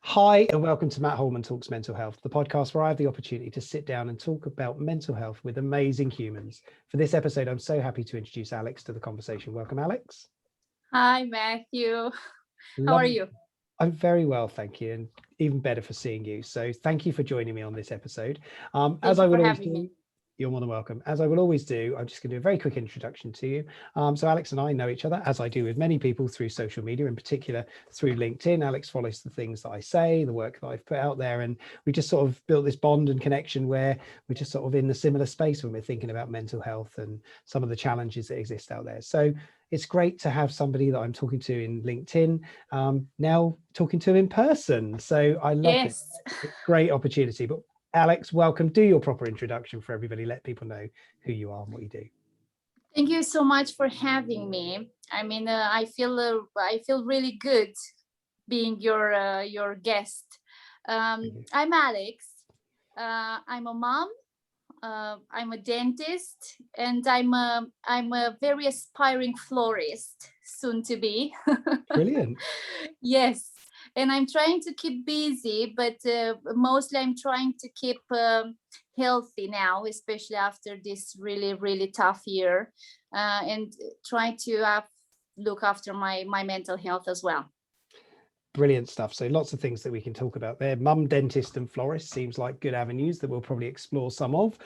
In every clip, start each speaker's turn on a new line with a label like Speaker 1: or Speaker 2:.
Speaker 1: Hi, and welcome to Matt Holman Talks Mental Health, the podcast where I have the opportunity to sit down and talk about mental health with amazing humans. For this episode, I'm so happy to introduce Alex to the conversation. Welcome, Alex.
Speaker 2: Hi, Matthew. How
Speaker 1: Love
Speaker 2: are you?
Speaker 1: I'm very well, thank you, and even better for seeing you. So thank you for joining me on this episode. As I would always do, you're more than welcome. As I will always do, I'm just going to do a very quick introduction to you. So Alex and I know each other, as I do with many people, through social media, in particular through LinkedIn. Alex follows the things that I say, the work that I've put out there, and we just sort of built this bond and connection where we're just sort of in a similar space when we're thinking about mental health and some of the challenges that exist out there. So it's great to have somebody that I'm talking to in LinkedIn, now talking to in person. So I love it. Great opportunity. But Alex, welcome. Do your proper introduction for everybody. Let people know who you are and what you do.
Speaker 2: Thank you so much for having me. I mean, I feel really good being your guest. I'm Alex. I'm a mom. I'm a dentist, and I'm a very aspiring florist, soon to be.
Speaker 1: Brilliant.
Speaker 2: Yes. And I'm trying to keep busy, but mostly I'm trying to keep healthy now, especially after this really, really tough year, and trying to look after my mental health as well.
Speaker 1: Brilliant stuff. So lots of things that we can talk about there. Mum, dentist and florist seems like good avenues that we'll probably explore some of.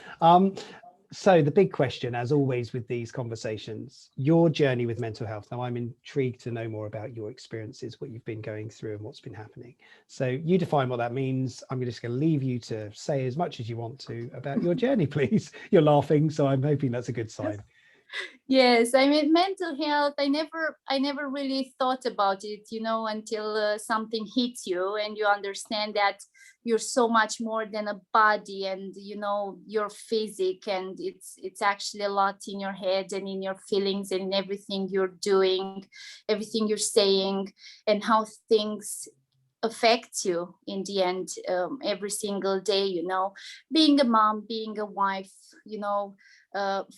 Speaker 1: So the big question, as always with these conversations, your journey with mental health. Now, I'm intrigued to know more about your experiences, what you've been going through and what's been happening. So you define what that means. I'm just going to leave you to say as much as you want to about your journey, please. You're laughing, so I'm hoping that's a good sign.
Speaker 2: Yes, I mean, mental health, I never really thought about it, until something hits you and you understand that you're so much more than a body and, your physique, and it's actually a lot in your head and in your feelings and in everything you're doing, everything you're saying, and how things affect you in the end, every single day, being a mom, being a wife,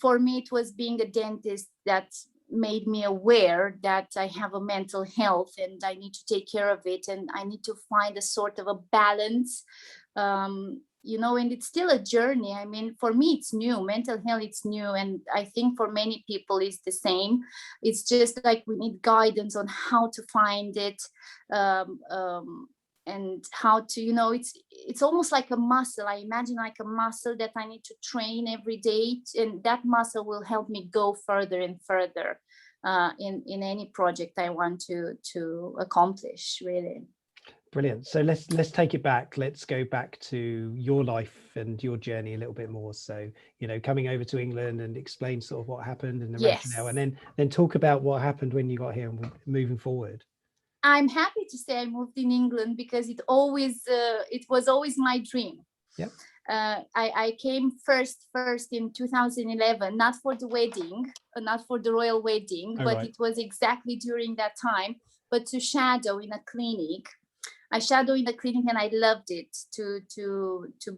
Speaker 2: for me, it was being a dentist that made me aware that I have a mental health and I need to take care of it, and I need to find a sort of a balance, and it's still a journey. I mean, for me, it's new. Mental health, it's new. And I think for many people, it's the same. It's just like we need guidance on how to find it. And how to, it's almost like a muscle. I imagine like a muscle that I need to train every day, and that muscle will help me go further and further in any project I want to accomplish, really.
Speaker 1: Brilliant. So let's take it back. Let's go back to your life and your journey a little bit more. So, coming over to England, and explain sort of what happened and the rationale, and then talk about what happened when you got here and moving forward.
Speaker 2: I'm happy to say I moved in England because it was always my dream.
Speaker 1: Yeah.
Speaker 2: I came first in 2011, not for the wedding, not for the royal wedding, but right. It was exactly during that time, but to shadow in a clinic. I shadowed in the clinic and I loved it, to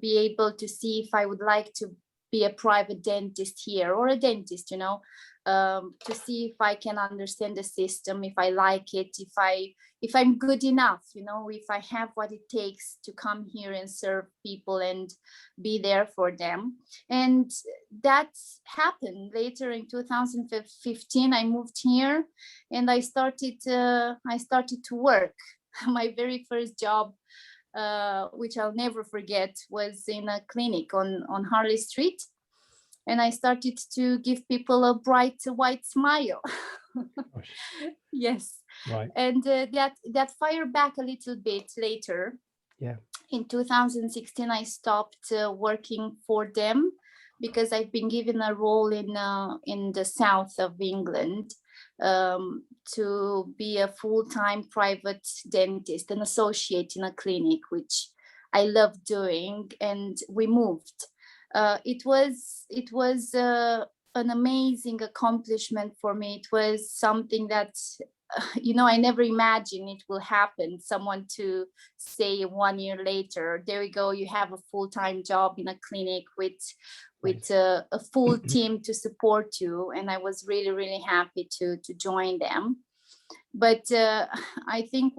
Speaker 2: be able to see if I would like to be a private dentist here, or a dentist, to see if I can understand the system, if I like it, if I'm good enough, if I have what it takes to come here and serve people and be there for them. And that happened later in 2015. I moved here and I started to work. My very first job, which I'll never forget, was in a clinic on Harley Street. And I started to give people a bright white smile. Yes.
Speaker 1: Right.
Speaker 2: And that fired back a little bit later.
Speaker 1: Yeah.
Speaker 2: In 2016, I stopped working for them because I've been given a role in the south of England, to be a full-time private dentist, an associate in a clinic, which I love doing. And we moved. It was an amazing accomplishment for me. It was something that, I never imagined it will happen. Someone to say 1 year later, there we go, you have a full-time job in a clinic with a full team to support you. And I was really, really happy to join them. But I think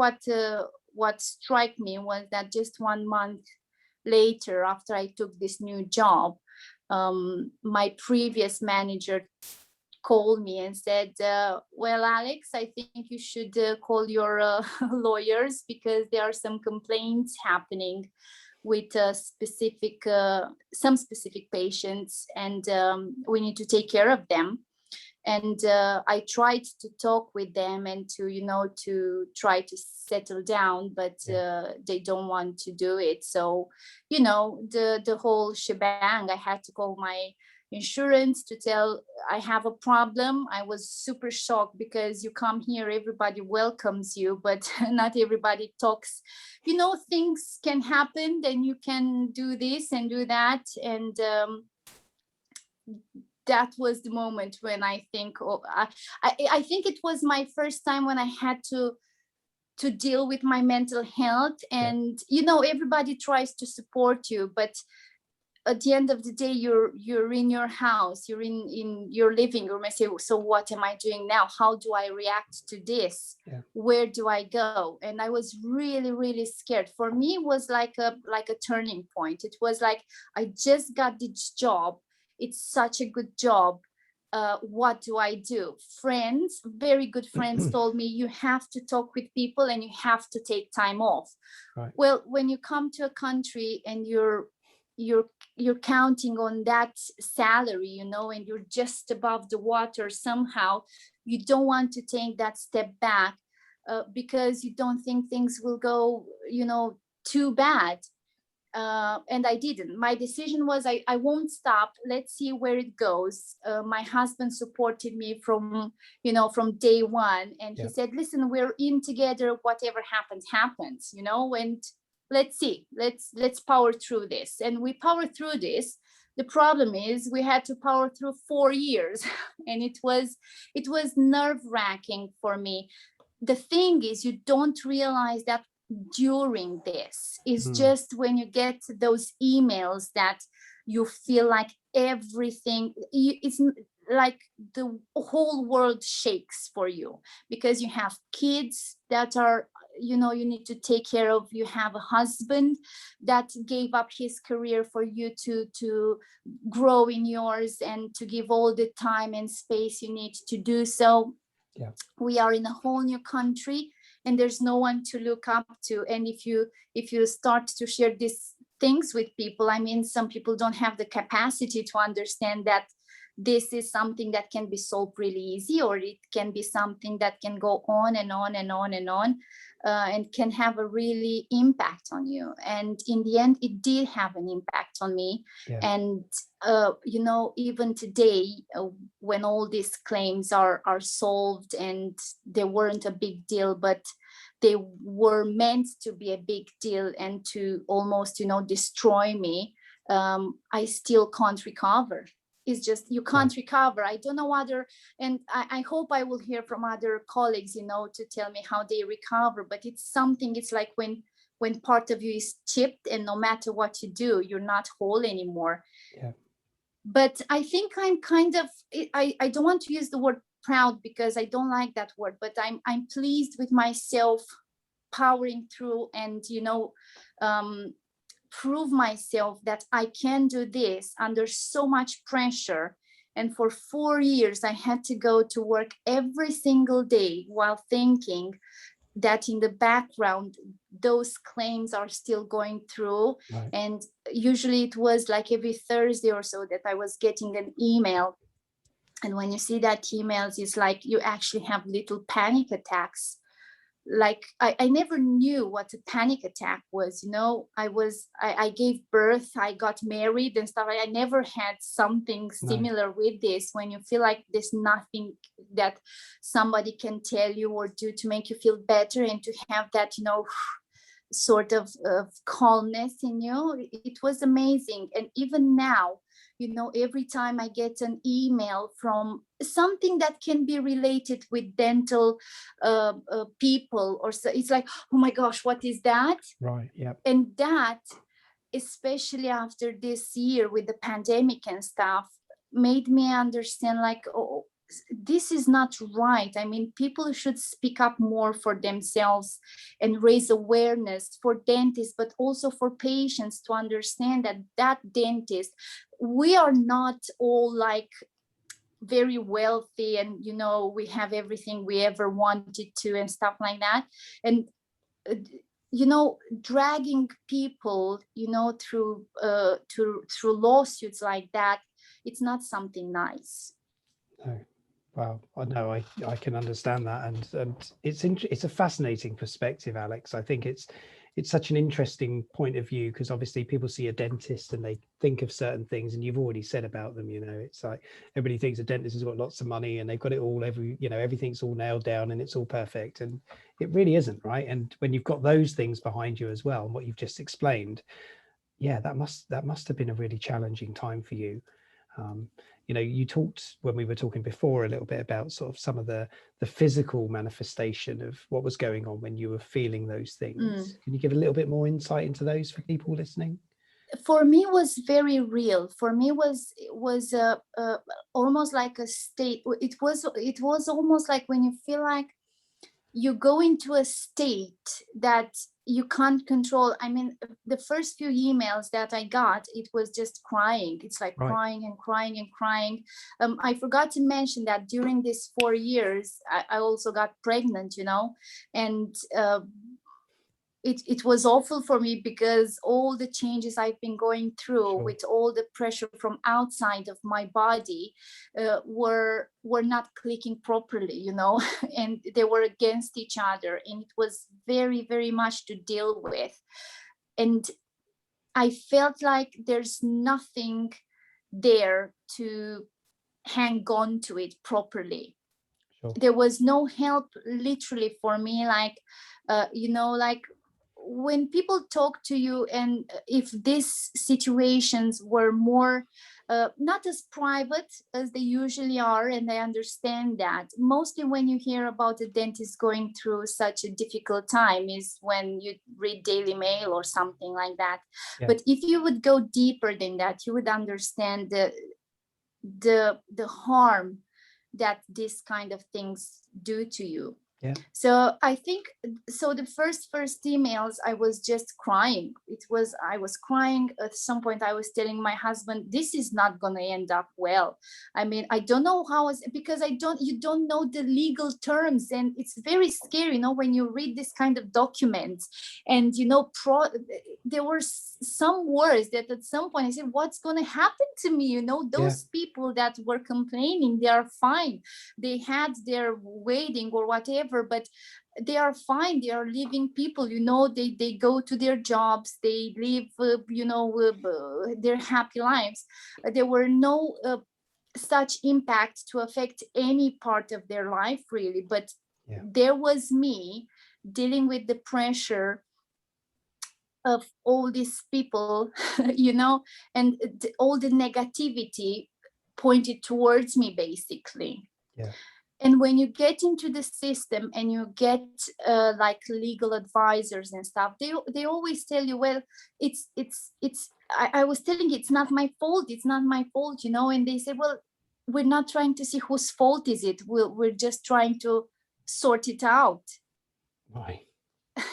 Speaker 2: what struck me was that just 1 month later, after I took this new job, my previous manager called me and said, well, Alex, I think you should call your lawyers, because there are some complaints happening with some specific patients, and we need to take care of them. And I tried to talk with them and to try to settle down, but they don't want to do it. So, the whole shebang, I had to call my insurance to tell I have a problem. I was super shocked, because you come here, everybody welcomes you, but not everybody talks. Things can happen, then you can do this and do that. And that was the moment when I think, I think it was my first time when I had to deal with my mental health. And everybody tries to support you, but at the end of the day, you're in your house, you're in your living room. I say, so what am I doing now? How do I react to this? Where do I go? And I was really, really scared. For me, it was like a turning point. It was like, I just got this job. It's such a good job. What do I do? Friends, very good friends told me, you have to talk with people and you have to take time off. Right. Well, when you come to a country and you're counting on that salary, and you're just above the water somehow, you don't want to take that step back because you don't think things will go, too bad. And I didn't. My decision was, I won't stop. Let's see where it goes. My husband supported me from day one. And he said, listen, we're in together. Whatever happens, happens, and let's see, let's power through this. And we powered through this. The problem is we had to power through 4 years and it was nerve-wracking for me. The thing is, you don't realize that during this is just when you get those emails that you feel like everything, it's like the whole world shakes for you, because you have kids that are, you need to take care of. You have a husband that gave up his career for you to grow in yours and to give all the time and space you need to do so. We are in a whole new country and there's no one to look up to. And if you start to share these things with people, I mean, some people don't have the capacity to understand that this is something that can be solved really easy, or it can be something that can go on and on and on and on, and can have a really impact on you. And in the end, it did have an impact on me. And even today, when all these claims are solved, and they weren't a big deal, but they were meant to be a big deal and to almost destroy me, I still can't recover. It's just, you can't recover. I don't know and I hope I will hear from other colleagues, to tell me how they recover. But it's like when part of you is chipped, and no matter what you do, you're not whole anymore. But I think I'm kind of, I don't want to use the word proud, because I don't like that word, but I'm pleased with myself powering through and, prove myself that I can do this under so much pressure. And for 4 years, I had to go to work every single day while thinking that in the background, those claims are still going through. And usually it was like every Thursday or so that I was getting an email. And when you see that emails, it's like you actually have little panic attacks. Like I never knew what a panic attack was. I gave birth, I got married and stuff. I never had something similar with this, when you feel like there's nothing that somebody can tell you or do to make you feel better, and to have that, sort of calmness in you. It was amazing. And even now, every time I get an email from something that can be related with dental people, or so, it's like, oh my gosh, what is that? And that, especially after this year with the pandemic and stuff, made me understand, like, oh, this is not right. I mean, people should speak up more for themselves and raise awareness for dentists, but also for patients, to understand that dentist, we are not all like very wealthy and, you know, we have everything we ever wanted to and stuff like that. And you know, dragging people, you know, through lawsuits like that, it's not something nice.
Speaker 1: No. Wow, I know, I can understand that, and it's a fascinating perspective, Alex. I think it's such an interesting point of view, because obviously people see a dentist and they think of certain things, and you've already said about them, you know, it's like everybody thinks a dentist has got lots of money and they've got it all, you know, everything's all nailed down and it's all perfect, and it really isn't, right? And when you've got those things behind you as well, and what you've just explained, yeah, that must have been a really challenging time for you. You know, you talked when we were talking before a little bit about sort of some of the physical manifestation of what was going on when you were feeling those things. Can you give a little bit more insight into those for people listening?
Speaker 2: For me, was very real. For me, was almost like a state. It was almost like when you feel like you go into a state that you can't control. I mean, the first few emails that I got, it was just crying. It's like crying and crying and crying. I forgot to mention that during these 4 years, I also got pregnant, you know, and it was awful for me, because all the changes I've been going through with all the pressure from outside of my body were not clicking properly, you know, and they were against each other, and it was very, very much to deal with. And I felt like there's nothing there to hang on to it properly. There was no help literally for me, like you know, like when people talk to you, and if these situations were more not as private as they usually are, and I understand that, mostly when you hear about a dentist going through such a difficult time is when you read Daily Mail or something like that. But if you would go deeper than that, you would understand the harm that these kind of things do to you. So I think, so the first emails, I was just crying. I was crying. At some point I was telling my husband, this is not going to end up well. I mean, I don't know how, because you don't know the legal terms, and it's very scary, you know, when you read this kind of documents, and, you know, there were some words that at some point I said, what's going to happen to me? You know, those people that were complaining, they are fine. They had their wedding or whatever, but they are fine. They are living people, you know, they go to their jobs, they live, you know, their happy lives. There were no such impact to affect any part of their life, really. But there was me dealing with the pressure of all these people, you know, and all the negativity pointed towards me, basically. And when you get into the system and you get like legal advisors and stuff, they always tell you, well, I was telling you, it's not my fault, you know. And they say, well, we're not trying to see whose fault is it. We're just trying to sort it out.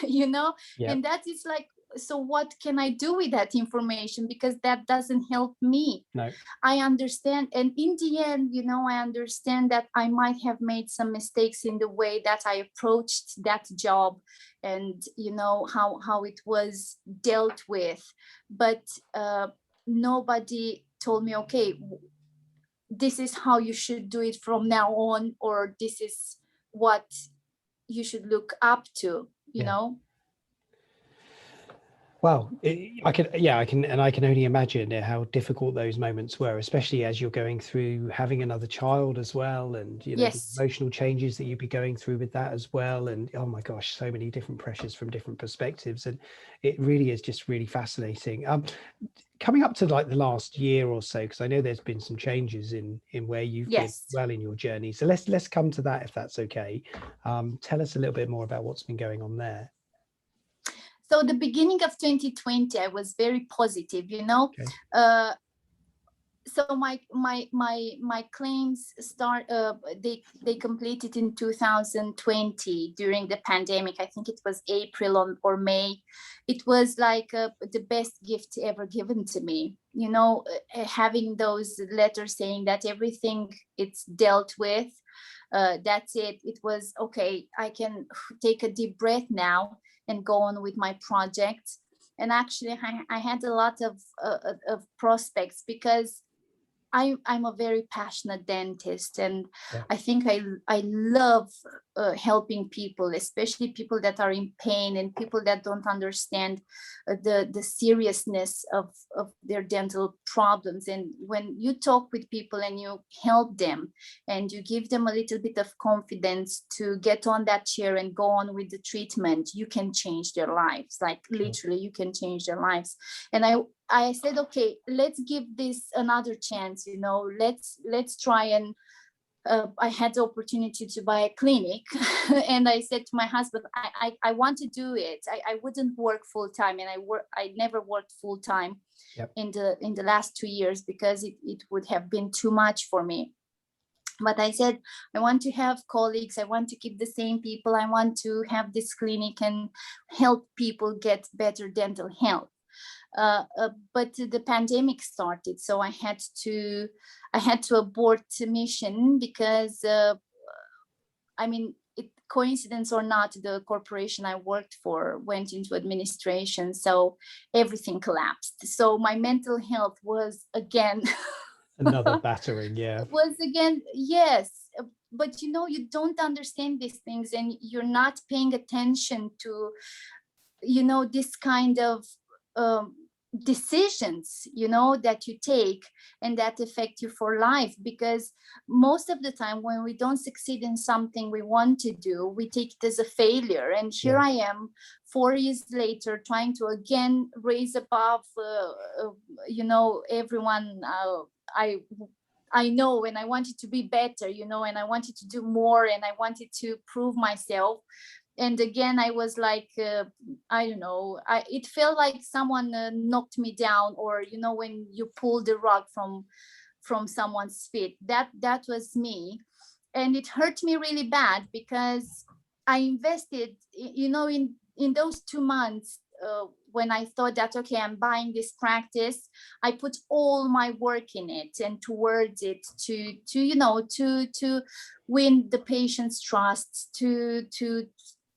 Speaker 2: You know, and that is like, so what can I do with that information? Because that doesn't help me. I understand. And in the end, you know, I understand that I might have made some mistakes in the way that I approached that job, and, you know, how it was dealt with. But nobody told me, okay, this is how you should do it from now on, or this is what you should look up to, you know.
Speaker 1: Well, I can only imagine how difficult those moments were, especially as you're going through having another child as well, and, you know, the emotional changes that you'd be going through with that as well. And oh my gosh, so many different pressures from different perspectives, and it really is just really fascinating. Coming up to like the last year or so, because I know there's been some changes in where you've been well in your journey. So let's come to that, if that's okay. Tell us a little bit more about what's been going on there.
Speaker 2: So the beginning of 2020, I was very positive, you know. so my claims start they completed in 2020 during the pandemic. I think it was April or May. It was like the best gift ever given to me, you know, having those letters saying that everything it's dealt with, that's it. It was okay, I can take a deep breath now and go on with my project. And actually I had a lot of prospects, because I'm a very passionate dentist, and
Speaker 1: Yeah.
Speaker 2: I think I love helping people, especially people that are in pain and people that don't understand the seriousness of their dental problems. And when you talk with people and you help them and you give them a little bit of confidence to get on that chair and go on with the treatment, you can change their lives. Like literally, you can change their lives. And I said, okay, let's give this another chance, you know, let's try. And I had the opportunity to buy a clinic and I said to my husband, I want to do it. I wouldn't work full time, and I never worked full time. Yep. in the last 2 years, because it would have been too much for me. But I said, I want to have colleagues. I want to keep the same people. I want to have this clinic and help people get better dental health. But the pandemic started, so I had to abort the mission, because I mean, coincidence or not, the corporation I worked for went into administration, so everything collapsed. So my mental health was again
Speaker 1: another battering. Yeah,
Speaker 2: was again, yes. But you know, you don't understand these things, and you're not paying attention to, you know, this kind of decisions, you know, that you take and that affect you for life. Because most of the time when we don't succeed in something we want to do, we take it as a failure. And here I am 4 years later, trying to again raise above you know, everyone I know, and I wanted to be better, you know, and I wanted to do more, and I wanted to prove myself. And again, I was like, I don't know, it felt like someone knocked me down, or, you know, when you pull the rug from someone's feet, that was me. And it hurt me really bad, because I invested, you know, in those 2 months, when I thought that, okay, I'm buying this practice, I put all my work in it and towards it to you know, to win the patient's trust, to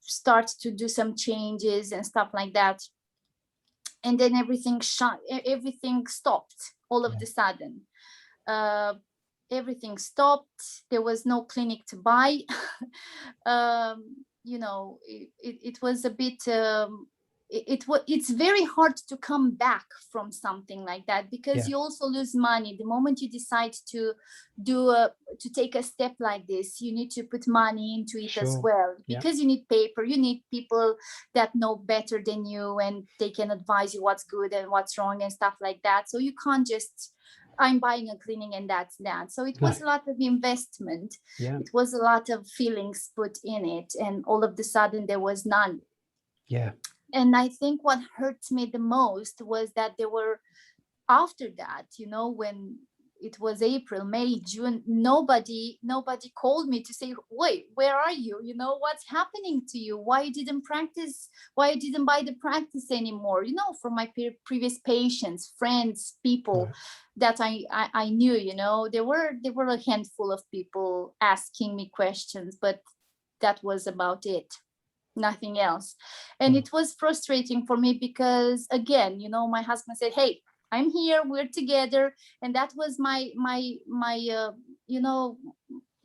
Speaker 2: start to do some changes and stuff like that. And then everything stopped all of the sudden. Everything stopped. There was no clinic to buy. You know, it was a bit it's very hard to come back from something like that, because you also lose money the moment you decide to to take a step like this. You need to put money into it as well, because you need paper, you need people that know better than you, and they can advise you what's good and what's wrong and stuff like that. So you can't just, I'm buying a clinic and that's that. So it was a lot of investment. It was a lot of feelings put in it, and all of a sudden there was none. And I think what hurt me the most was that there were, after that, you know, when it was April, May, June, nobody called me to say, wait, where are you? You know, what's happening to you? Why you didn't practice? Why you didn't buy the practice anymore? You know, from my previous patients, friends, people that I knew, you know, there were a handful of people asking me questions, but that was about it. Nothing else. And it was frustrating for me, because again, you know, my husband said, hey, I'm here, we're together. And that was my you know,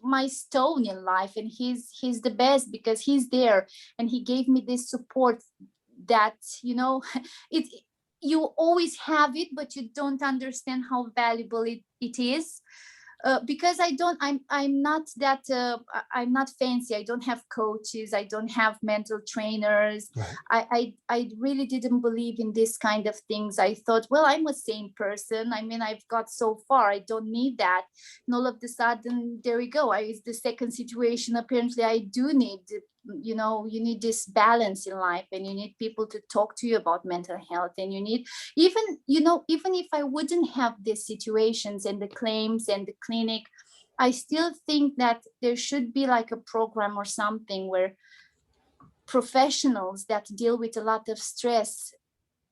Speaker 2: my stone in life. And he's the best, because he's there and he gave me this support that, you know, you always have it, but you don't understand how valuable it is. Because I'm not that I'm not fancy. I don't have coaches, I don't have mental trainers. I really didn't believe in this kind of things. I thought, well, I'm a sane person. I mean, I've got so far, I don't need that. And all of a sudden, there we go. It's the second situation. Apparently I do need you know, you need this balance in life, and you need people to talk to you about mental health. And you need, even, you know, even if I wouldn't have these situations and the claims and the clinic, I still think that there should be like a program or something where professionals that deal with a lot of stress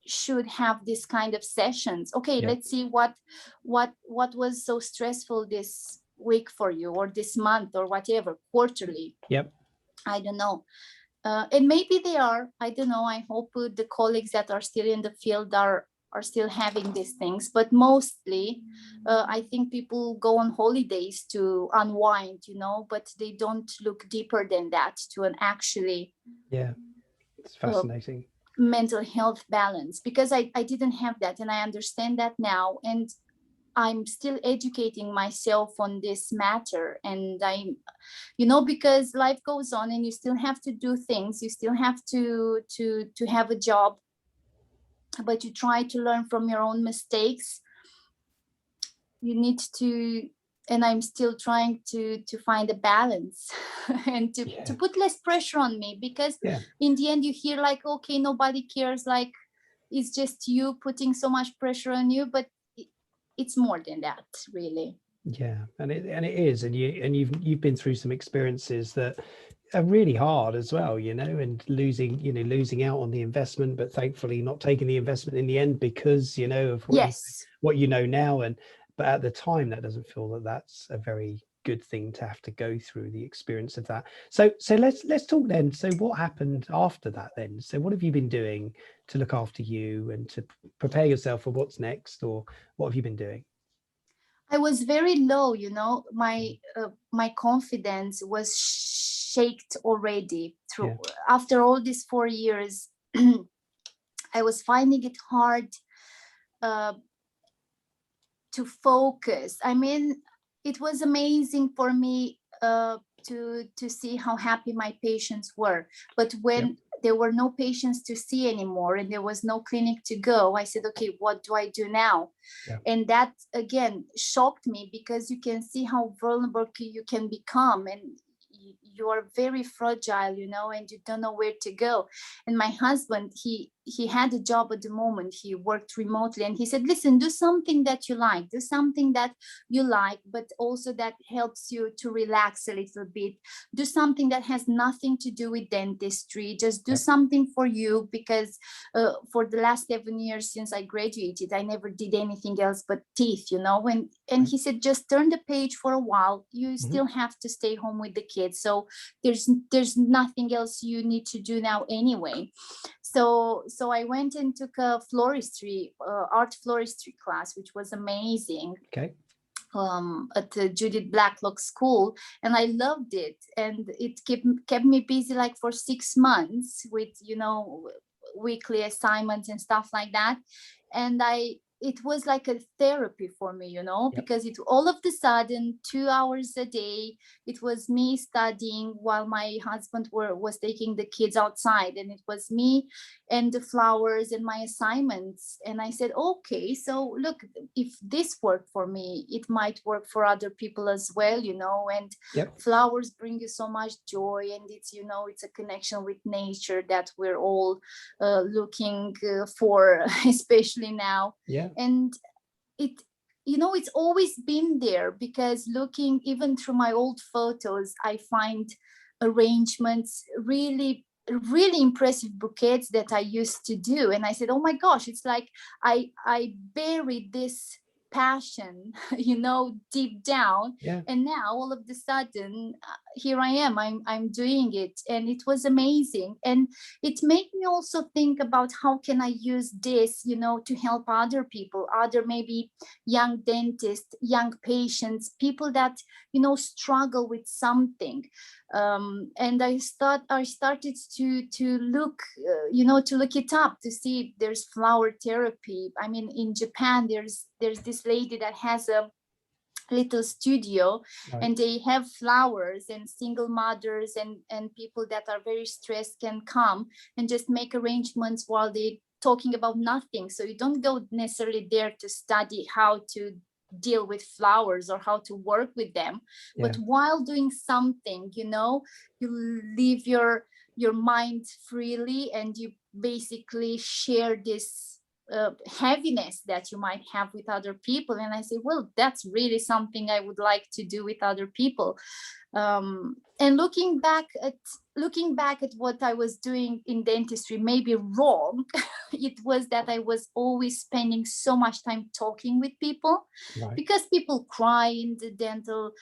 Speaker 2: should have this kind of sessions. Okay, let's see what was so stressful this week for you, or this month, or whatever, quarterly. I don't know. And maybe they are, I don't know. I hope the colleagues that are still in the field are still having these things, but mostly I think people go on holidays to unwind, you know, but they don't look deeper than that to an actually
Speaker 1: it's fascinating
Speaker 2: mental health balance, because I didn't have that, and I understand that now, and I'm still educating myself on this matter. And I, you know, because life goes on and you still have to do things, you still have to have a job, but you try to learn from your own mistakes. You need to, and I'm still trying to find a balance and to put less pressure on me, because in the end you hear like, okay, nobody cares, like it's just you putting so much pressure on you, but it's more than that, really.
Speaker 1: And it is, and you've been through some experiences that are really hard as well, you know, and losing out on the investment, but thankfully not taking the investment in the end because, you know, of what you know now. And but at the time that doesn't feel that that's a very good thing to have to go through, the experience of that. So let's talk then. So what happened after that then? So what have you been doing to look after you and to prepare yourself for what's next, or what have you been doing?
Speaker 2: I was very low, you know, my confidence was shaked already through after all these 4 years. I was finding it hard to focus. I mean, it was amazing for me to see how happy my patients were, but when there were no patients to see anymore and there was no clinic to go, I said, okay, what do I do now? And that again shocked me, because you can see how vulnerable you can become, and you are very fragile, you know, and you don't know where to go. And my husband, he had a job at the moment, he worked remotely, and he said, listen, do something that you like, but also that helps you to relax a little bit. Do something that has nothing to do with dentistry, just do something for you, because for the last 7 years since I graduated, I never did anything else but teeth, you know. And he said, just turn the page for a while, you still have to stay home with the kids, so there's nothing else you need to do now anyway. So I went and took a floristry, art floristry class, which was amazing. At the Judith Blacklock School, and I loved it, and it kept me busy like for 6 months with, you know, weekly assignments and stuff like that. And it was like a therapy for me, you know, because it all of a sudden 2 hours a day, it was me studying while my husband was taking the kids outside, and it was me and the flowers and my assignments. And I said, okay, so look, if this worked for me, it might work for other people as well, you know. And flowers bring you so much joy, and it's, you know, it's a connection with nature that we're all looking for, especially now. And it, you know, it's always been there, because looking even through my old photos, I find arrangements, really impressive bouquets that I used to do. And I said, oh my gosh, it's like I buried this passion, you know, deep down. And now all of a sudden here I am, I'm doing it, and it was amazing. And it made me also think about how can I use this, you know, to help other people, other maybe young dentists, young patients, people that, you know, struggle with something. And I started to look, you know, to look it up, to see there's flower therapy. I mean, in Japan, there's this lady that has a little studio, and they have flowers, and single mothers and people that are very stressed can come and just make arrangements while they talking about nothing. So you don't go necessarily there to study how to deal with flowers or how to work with them. But while doing something, you know, you leave your mind freely, and you basically share this heaviness that you might have with other people. And I say, well, that's really something I would like to do with other people. And looking back at what I was doing in dentistry, maybe wrong, it was that I was always spending so much time talking with people, because people cry in the dental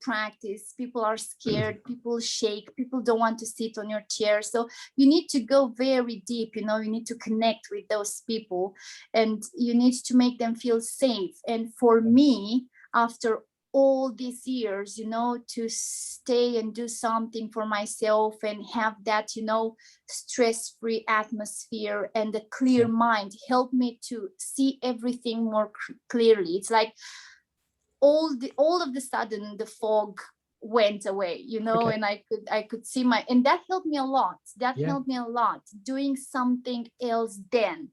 Speaker 2: practice. People are scared, people shake, people don't want to sit on your chair. So you need to go very deep, you know, you need to connect with those people, and you need to make them feel safe. And for me, after all these years, you know, to stay and do something for myself and have that, you know, stress-free atmosphere and a clear mind helped me to see everything more clearly. It's like all of the sudden the fog went away, you know, and I could see and that helped me a lot. Helped me a lot, doing something else than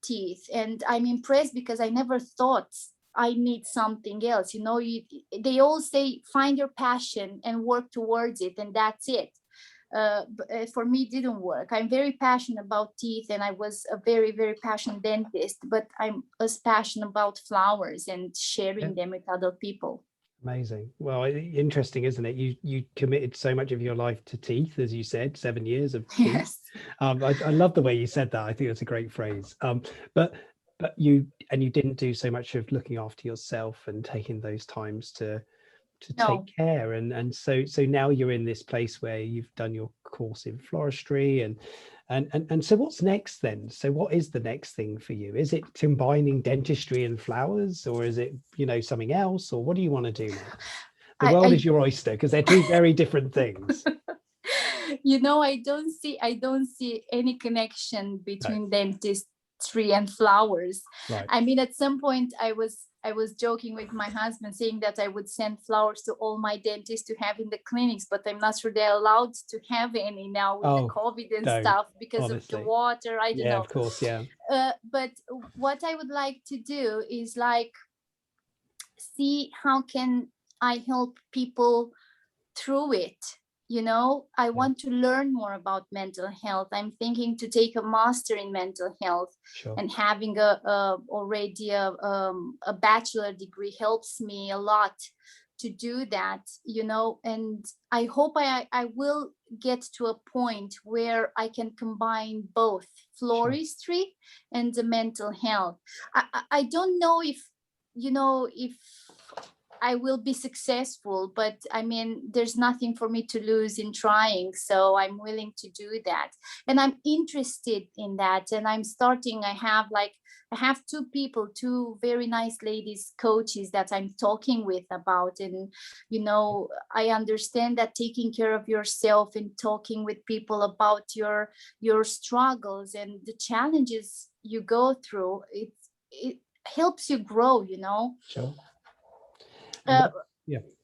Speaker 2: teeth. And I'm impressed, because I never thought I need something else. You know, they all say find your passion and work towards it, and that's it. For me, it didn't work. I'm very passionate about teeth, and I was a very, very passionate dentist, but I'm as passionate about flowers and sharing them with other people.
Speaker 1: Amazing. Well, interesting, isn't it? You committed so much of your life to teeth, as you said, 7 years of teeth.
Speaker 2: Yes.
Speaker 1: I love the way you said that. I think that's a great phrase. But you didn't do so much of looking after yourself and taking those times to take care. And so now you're in this place where you've done your course in floristry, and so what's next then? So what is the next thing for you? Is it combining dentistry and flowers, or is it, you know, something else, or what do you want to do next? The world is your oyster, because they're two very different things.
Speaker 2: You know, I don't see any connection between dentistry and flowers. I mean, at some point I was joking with my husband, saying that I would send flowers to all my dentists to have in the clinics, but I'm not sure they're allowed to have any now with the COVID and stuff, because of the water. I don't know.
Speaker 1: Of course,
Speaker 2: but what I would like to do is like see how can I help people through it. You know, I want to learn more about mental health. I'm thinking to take a master in mental health, and having already a bachelor degree helps me a lot to do that, you know. And I hope I will get to a point where I can combine both floristry and the mental health. I don't know if, you know, if I will be successful, but I mean, there's nothing for me to lose in trying. So I'm willing to do that. And I'm interested in that. And I'm starting, I have two very nice ladies, coaches that I'm talking with about. And, you know, I understand that taking care of yourself and talking with people about your struggles and the challenges you go through, it helps you grow, you know.
Speaker 1: Go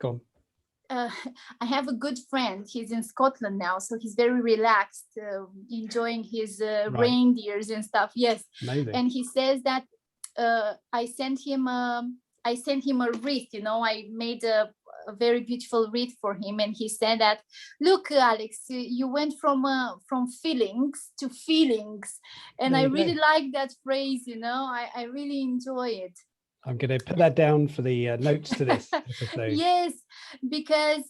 Speaker 1: on.
Speaker 2: I have a good friend. He's in Scotland now, so he's very relaxed, enjoying his reindeers and stuff. Yes.
Speaker 1: Amazing.
Speaker 2: And he says that I sent him a wreath. You know, I made a very beautiful wreath for him, and he said that, look, Alex, you went from feelings to feelings, and I really like that phrase. You know, I really enjoy it.
Speaker 1: I'm going to put that down for the notes to this episode.
Speaker 2: Yes, because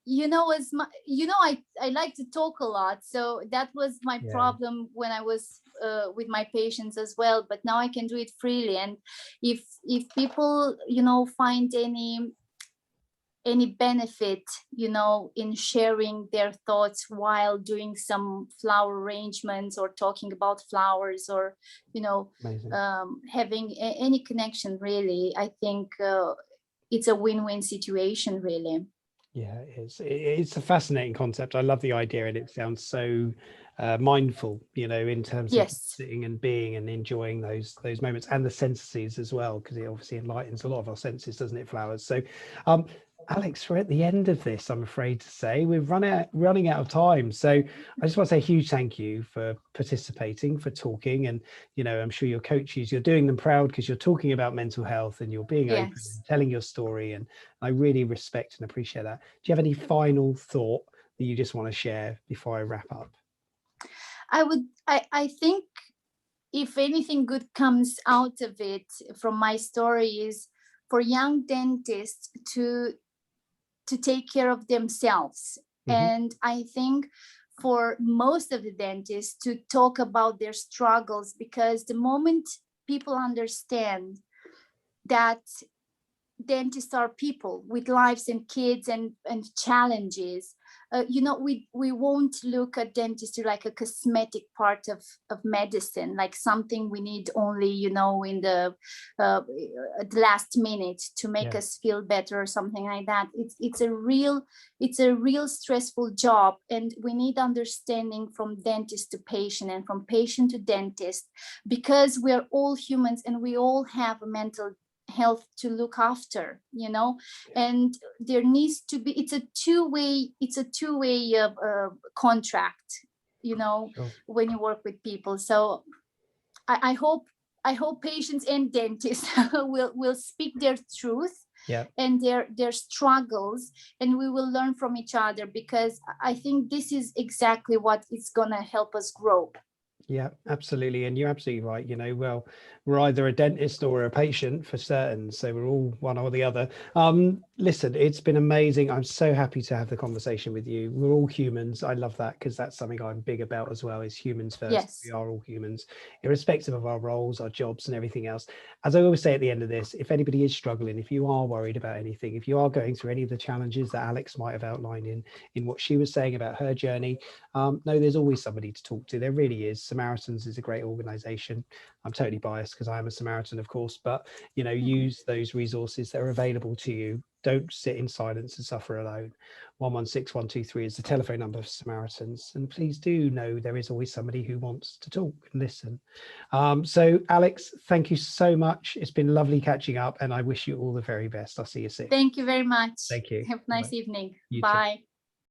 Speaker 2: you know, I like to talk a lot, so that was my problem when I was with my patients as well. But now I can do it freely, and if people, you know, find any benefit, you know, in sharing their thoughts while doing some flower arrangements or talking about flowers, or, you know, having any connection, really, I think it's a win-win situation, really.
Speaker 1: Yeah, it is. It's a fascinating concept. I love the idea, and it sounds so mindful, you know, in terms of sitting and being and enjoying those moments, and the senses as well, because it obviously enlightens a lot of our senses, doesn't it, flowers? So Alex, we're at the end of this, I'm afraid to say. We've running out of time. So I just want to say a huge thank you for participating, for talking. And, you know, I'm sure your coaches, you're doing them proud because you're talking about mental health and you're being open and telling your story. And I really respect and appreciate that. Do you have any final thought that you just want to share before I wrap up?
Speaker 2: I think if anything good comes out of it from my story is for young dentists to take care of themselves. And I think for most of the dentists to talk about their struggles, because the moment people understand that dentists are people with lives and kids and challenges, you know, we won't look at dentistry like a cosmetic part of medicine, like something we need only, you know, in the last minute to make us feel better or something like that. It's a real stressful job, and we need understanding from dentist to patient and from patient to dentist, because we're all humans and we all have a mental health to look after, you know, and there needs to be, it's a two-way contract, you know, when you work with people. So I hope patients and dentists will speak their truth and their struggles, and we will learn from each other, because I think this is exactly what is gonna help us grow.
Speaker 1: Yeah, absolutely. And you're absolutely right. You know, well, we're either a dentist or a patient for certain. So we're all one or the other. Listen, it's been amazing. I'm so happy to have the conversation with you. We're all humans. I love that, because that's something I'm big about as well, is humans first.
Speaker 2: Yes.
Speaker 1: We are all humans, irrespective of our roles, our jobs and everything else. As I always say at the end of this, if anybody is struggling, if you are worried about anything, if you are going through any of the challenges that Alex might have outlined in what she was saying about her journey, no, there's always somebody to talk to. There really is. Samaritans is a great organization. I'm totally biased because I am a Samaritan, of course, but, you know, use those resources that are available to you. Don't sit in silence and suffer alone. 116123 is the telephone number for Samaritans. And please do know there is always somebody who wants to talk and listen. So Alex, thank you so much. It's been lovely catching up, and I wish you all the very best. I'll see you soon.
Speaker 2: Thank you very much.
Speaker 1: Thank you.
Speaker 2: Have a nice evening.
Speaker 1: You
Speaker 2: Bye.
Speaker 1: too.